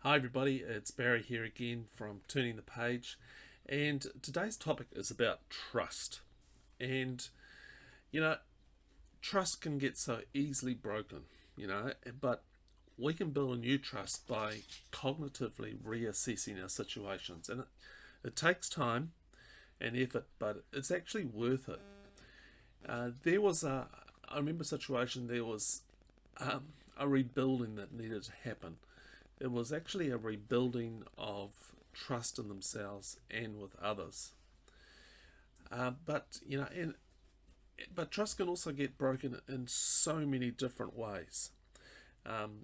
Hi everybody, it's Barry here again from Turning the Page, and today's topic is about trust. And you know, trust can get so easily broken, but we can build a new trust by cognitively reassessing our situations. And it takes time and effort, but it's actually worth it. I remember a situation, there was a rebuilding that needed to happen. It was actually a rebuilding of trust in themselves and with others. But trust can also get broken in so many different ways. Um,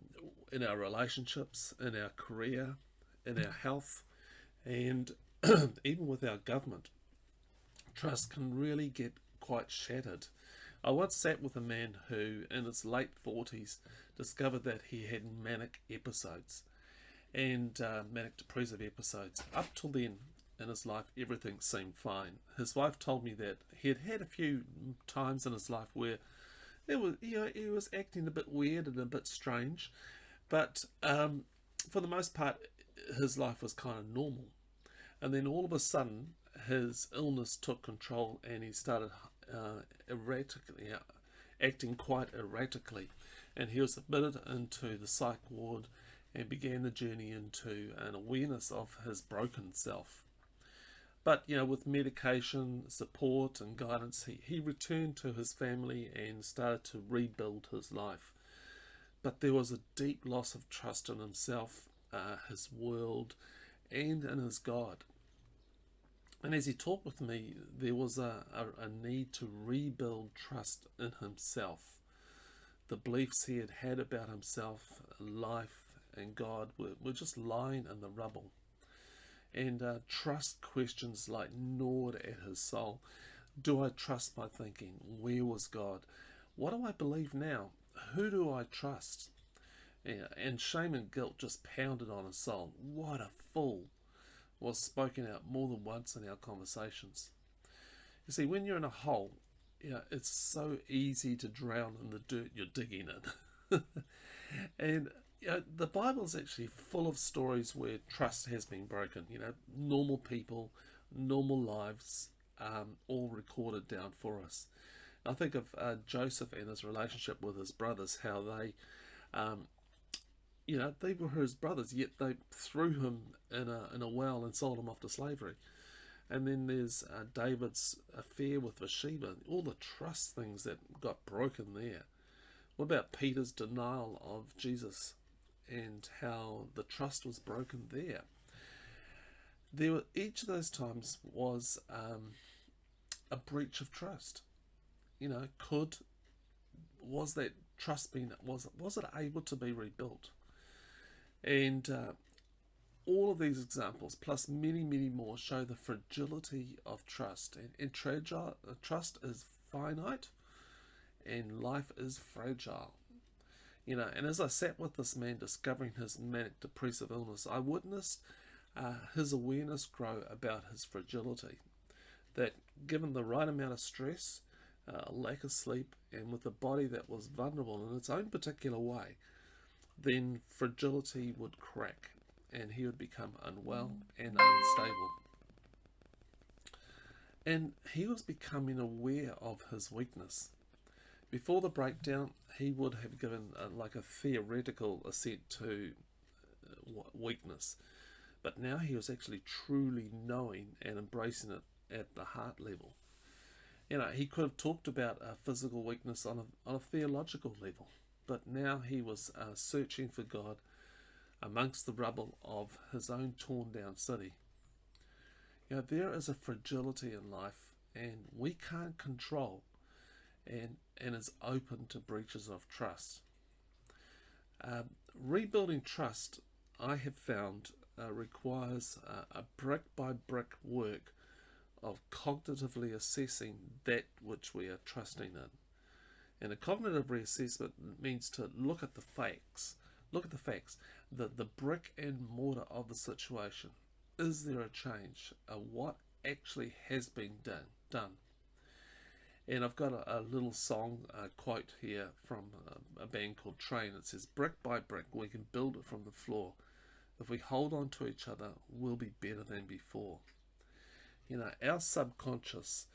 in our relationships, in our career, in our health, and even with our government, trust can really get quite shattered. I once sat with a man who, in his late 40s, discovered that he had manic episodes and manic depressive episodes. Up till then in his life, everything seemed fine. His wife told me that he had had a few times in his life where he was acting a bit weird and a bit strange, but for the most part, his life was kind of normal. And then all of a sudden, his illness took control, and he started erratically, acting quite erratically, and he was admitted into the psych ward and began the journey into an awareness of his broken self. But with medication, support, and guidance, he returned to his family and started to rebuild his life. But there was a deep loss of trust in himself, his world, and in his God. And as he talked with me, there was a need to rebuild trust in himself. The beliefs he had had about himself, life, and God were just lying in the rubble. And trust questions like gnawed at his soul. Do I trust my thinking? Where was God? What do I believe now? Who do I trust? And shame and guilt just pounded on his soul. What a fool was spoken out more than once in our conversations. You see, when you're in a hole, it's so easy to drown in the dirt you're digging in. And the Bible is actually full of stories where trust has been broken. Normal people, normal lives, all recorded down for us. I think of Joseph and his relationship with his brothers, how um, they were his brothers, yet they threw him in a well and sold him off to slavery. And then there's David's affair with Bathsheba, all the trust things that got broken there. What about Peter's denial of Jesus and how the trust was broken there? Each of those times was a breach of trust. Was that trust was it able to be rebuilt? And all of these examples, plus many, many more, show the fragility of trust. And trust is finite, and life is fragile. And as I sat with this man discovering his manic depressive illness, I witnessed his awareness grow about his fragility. That given the right amount of stress, lack of sleep, and with a body that was vulnerable in its own particular way, then fragility would crack and he would become unwell and unstable. And he was becoming aware of his weakness. Before the breakdown, he would have given like a theoretical assent to weakness. But now he was actually truly knowing and embracing it at the heart level. He could have talked about a physical weakness on a theological level. But now he was searching for God amongst the rubble of his own torn down city. There is a fragility in life, and we can't control, and is open to breaches of trust. Rebuilding trust, I have found, requires a brick by brick work of cognitively assessing that which we are trusting in. And a cognitive reassessment means to look at the facts. The brick and mortar of the situation. Is there a change? What actually has been done? And I've got a little song quote here from a band called Train. It says, brick by brick, we can build it from the floor. if we hold on to each other, we'll be better than before. Our subconscious,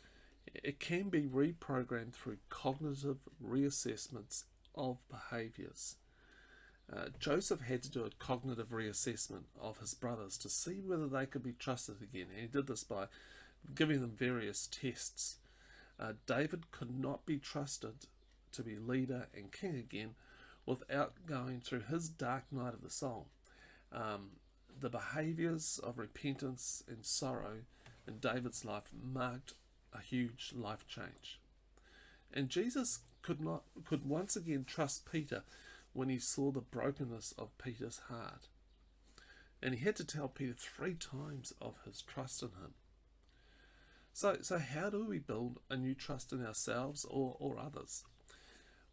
it can be reprogrammed through cognitive reassessments of behaviours. Joseph had to do a cognitive reassessment of his brothers to see whether they could be trusted again, and he did this by giving them various tests. David could not be trusted to be leader and king again without going through his dark night of the soul. The behaviours of repentance and sorrow in David's life marked a huge life change. And Jesus could once again trust Peter when he saw the brokenness of Peter's heart. And he had to tell Peter 3 times of his trust in him. So how do we build a new trust in ourselves or others?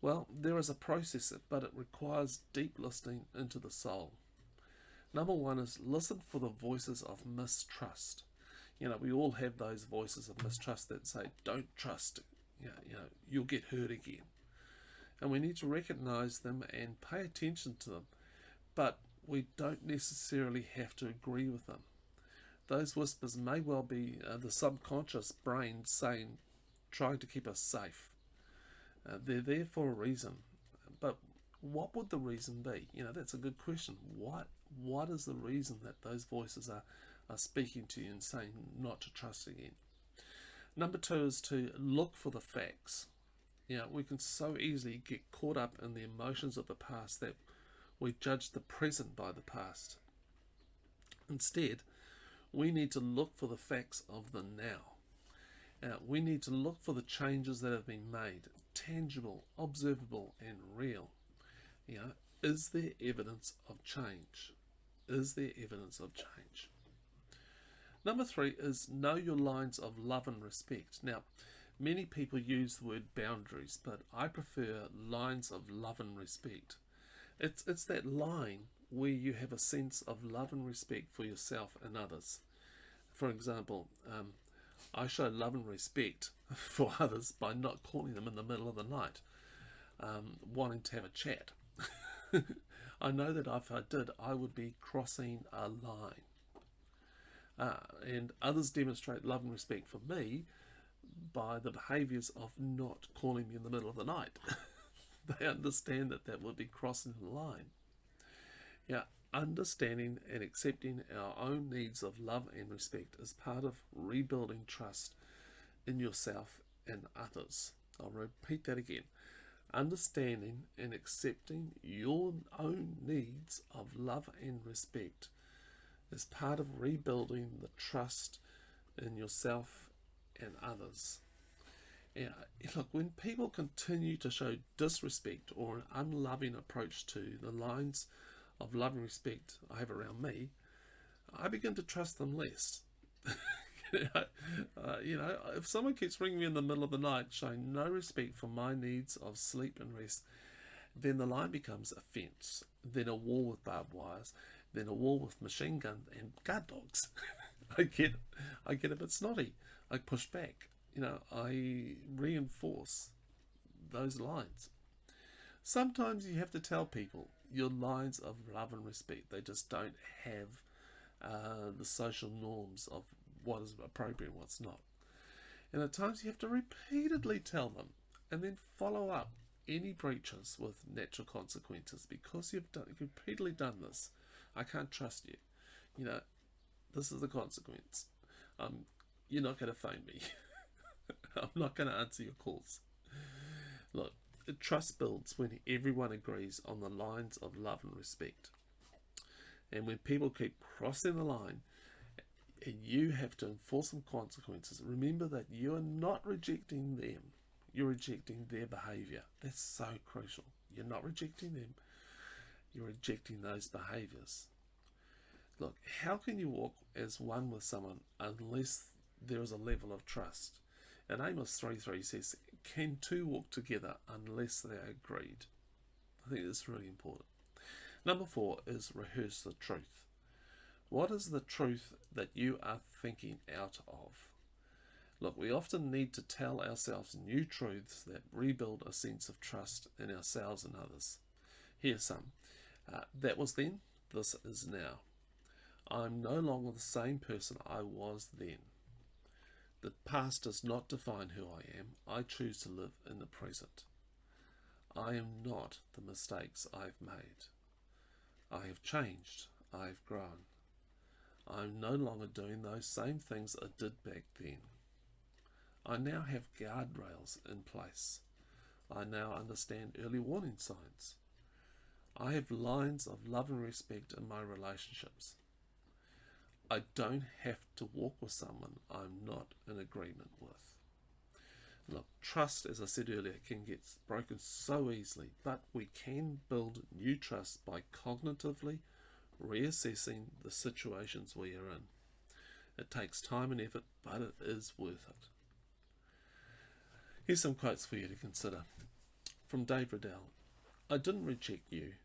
Well, there is a process, but it requires deep listening into the soul. Number 1 is listen for the voices of mistrust. We all have those voices of mistrust that say, don't trust, you'll get hurt again. And we need to recognize them and pay attention to them. But we don't necessarily have to agree with them. Those whispers may well be the subconscious brain trying to keep us safe. They're there for a reason. But what would the reason be? That's a good question. What is the reason that those voices are speaking to you and saying not to trust again? Number 2 is to look for the facts. We can so easily get caught up in the emotions of the past that we judge the present by the past. Instead, we need to look for the facts of the now. We need to look for the changes that have been made, tangible, observable, and real. Is there evidence of change? Is there evidence of change? Number 3 is know your lines of love and respect. Now, many people use the word boundaries, but I prefer lines of love and respect. It's that line where you have a sense of love and respect for yourself and others. For example, I show love and respect for others by not calling them in the middle of the night, wanting to have a chat. I know that if I did, I would be crossing a line. And others demonstrate love and respect for me by the behaviours of not calling me in the middle of the night. They understand that would be crossing the line. Understanding and accepting our own needs of love and respect is part of rebuilding trust in yourself and others. I'll repeat that again. Understanding and accepting your own needs of love and respect is part of rebuilding the trust in yourself and others. Look, when people continue to show disrespect or an unloving approach to the lines of love and respect I have around me, I begin to trust them less. If someone keeps ringing me in the middle of the night showing no respect for my needs of sleep and rest, then the line becomes a fence, then a wall with barbed wires, then a wall with machine gun and guard dogs. I get a bit snotty. I push back. I reinforce those lines. Sometimes you have to tell people your lines of love and respect. They just don't have the social norms of what is appropriate and what's not. And at times you have to repeatedly tell them and then follow up any breaches with natural consequences. Because you've repeatedly done this, I can't trust you. This is the consequence. You're not going to phone me. I'm not going to answer your calls. Look, trust builds when everyone agrees on the lines of love and respect. And when people keep crossing the line, and you have to enforce some consequences, remember that you are not rejecting them. You're rejecting their behaviour. That's so crucial. You're not rejecting them. You're rejecting those behaviours. Look, how can you walk as one with someone unless there is a level of trust? And Amos 3:3 says, can two walk together unless they are agreed? I think that's really important. Number 4 is rehearse the truth. What is the truth that you are thinking out of? Look, we often need to tell ourselves new truths that rebuild a sense of trust in ourselves and others. Here's some. That was then, this is now. I'm no longer the same person I was then. The past does not define who I am. I choose to live in the present. I am not the mistakes I've made. I have changed. I've grown. I'm no longer doing those same things I did back then. I now have guardrails in place. I now understand early warning signs. I have lines of love and respect in my relationships. I don't have to walk with someone I'm not in agreement with. Look, trust, as I said earlier, can get broken so easily, but we can build new trust by cognitively reassessing the situations we are in. It takes time and effort, but it is worth it. Here's some quotes for you to consider. From Dave Riddell. I didn't reject you.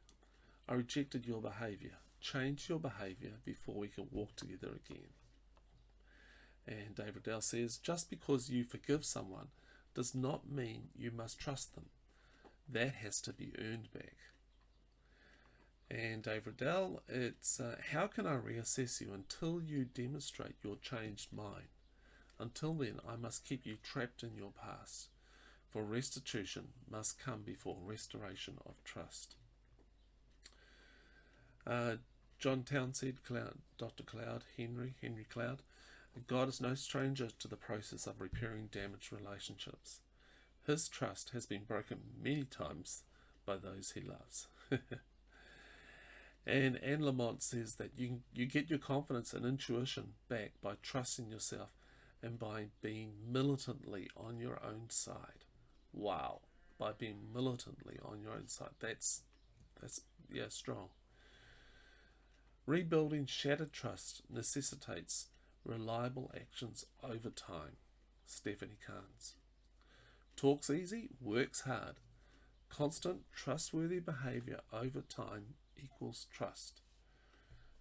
I rejected your behaviour. Change your behaviour before we can walk together again. And Dave Riddell says, just because you forgive someone does not mean you must trust them. That has to be earned back. And Dave Riddell, it's how can I reassess you until you demonstrate your changed mind? Until then, I must keep you trapped in your past. For restitution must come before restoration of trust. John Townsend, Dr. Cloud, Henry Cloud. God is no stranger to the process of repairing damaged relationships. His trust has been broken many times by those he loves. And Anne Lamont says that you get your confidence and intuition back by trusting yourself and by being militantly on your own side. Wow, by being militantly on your own side. That's strong. Rebuilding shattered trust necessitates reliable actions over time. Stephanie Carnes. Talks easy, works hard. Constant, trustworthy behaviour over time equals trust.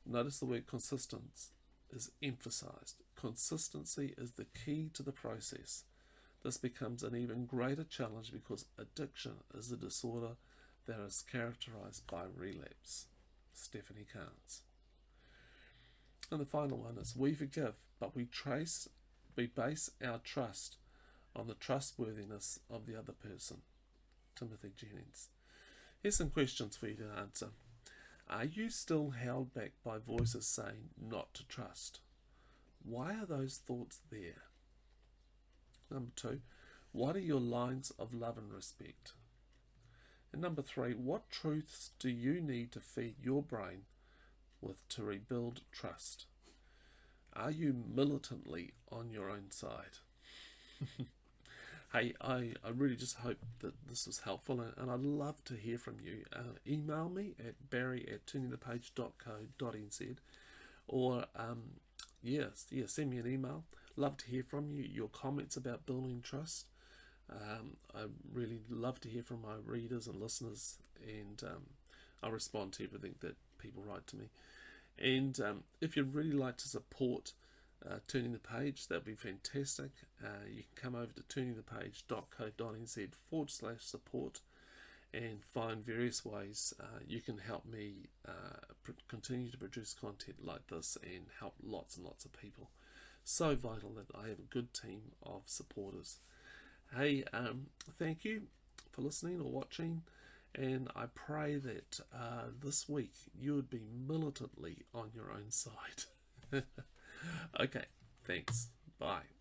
Notice the word consistent is emphasized. Consistency is the key to the process. This becomes an even greater challenge because addiction is a disorder that is characterized by relapse. Stephanie Carnes. And the final one is we forgive, but we base our trust on the trustworthiness of the other person. Timothy Jennings. Here's some questions for you to answer. Are you still held back by voices saying not to trust? Why are those thoughts there? Number 2, what are your lines of love and respect? And number 3, what truths do you need to feed your brain with to rebuild trust? Are you militantly on your own side? Hey, I really just hope that this was helpful, and I'd love to hear from you. Email me at barry@turningthepage.co.nz, or send me an email. Love to hear from you, your comments about building trust. I really love to hear from my readers and listeners, and I respond to everything that people write to me. And if you'd really like to support Turning the Page, that'd be fantastic. You can come over to turningthepage.co.nz/support and find various ways you can help me continue to produce content like this and help lots and lots of people. So vital that I have a good team of supporters. Hey, thank you for listening or watching, and I pray that this week you would be militantly on your own side. Okay, thanks. Bye.